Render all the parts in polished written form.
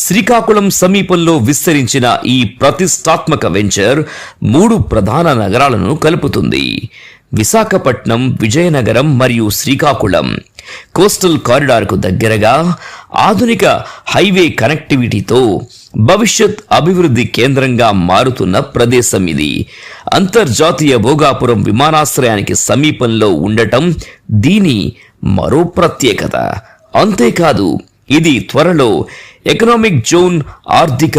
శ్రీకాకుళం సమీపంలో విస్తరించిన ఈ ప్రతిష్టాత్మక వెంచర్ 3 ప్రధాన నగరాలను కలుపుతుంది. విశాఖపట్నం, విజయనగరం మరియు శ్రీకాకుళం. కోస్టల్ కారిడార్కు దగ్గరగా ఆధునిక హైవే కనెక్టివిటీతో భవిష్యత్ అభివృద్ధి కేంద్రంగా మారుతున్న ప్రదేశం ఇది. అంతర్జాతీయ భోగాపురం విమానాశ్రయానికి సమీపంలో ఉండటం దీని మరో ప్రత్యేకత. అంతేకాదు, ఇది త్వరలో ఎకనామిక్ జోన్, ఆర్థిక,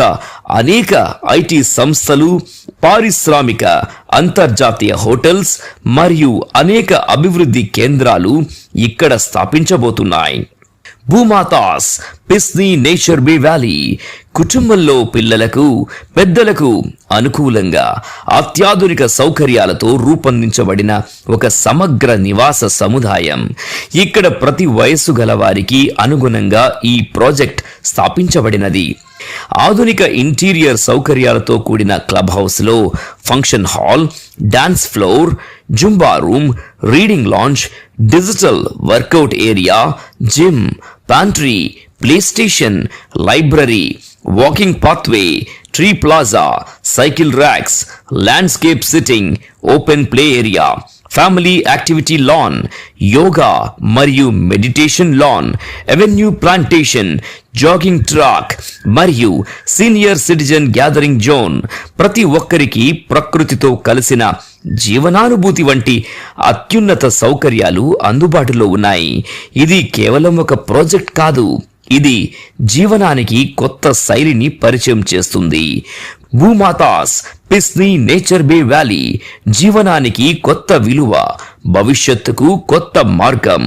అనేక ఐటీ సంస్థలు, పారిశ్రామిక, అంతర్జాతీయ హోటల్స్ మరియు అనేక అభివృద్ధి కేంద్రాలు ఇక్కడ స్థాపించబోతున్నాయి. భూమాతాస్ పిస్నీ నేచర్ బే వ్యాలీ కుటుంబంలో పిల్లలకు, పెద్దలకు అనుకూలంగా అత్యాధునిక సౌకర్యాలతో రూపొందించబడిన ఒక సమగ్ర నివాస సముదాయం. ఇక్కడ ప్రతి వయస్సు గల వారికి అనుగుణంగా ఈ ప్రాజెక్ట్ స్థాపించబడినది. ఆధునిక ఇంటీరియర్ సౌకర్యాలతో కూడిన క్లబ్ హౌస్ లో function hall, dance floor, Zumba room, reading lounge, digital workout area, gym, pantry, play station, library, walking pathway, tree plaza, cycle racks, landscape sitting, open play area, family activity lawn, yoga మరియు meditation lawn, avenue plantation, jogging track మరియు senior citizen gathering zone. ప్రతి ఒక్కరికి ప్రకృతితో కలిసిన జీవనానుభూతి వంటి అత్యున్నత సౌకర్యాలు అందుబాటులో ఉన్నాయి. ఇది కేవలం ఒక ప్రాజెక్ట్ కాదు, ఇది జీవనానికి కొత్త శైలిని పరిచయం చేస్తుంది. భూమాతాస్ పిస్నీ నేచర్ బే వ్యాలీ జీవనానికి కొత్త విలువ, భవిష్యత్తుకు కొత్త మార్గం.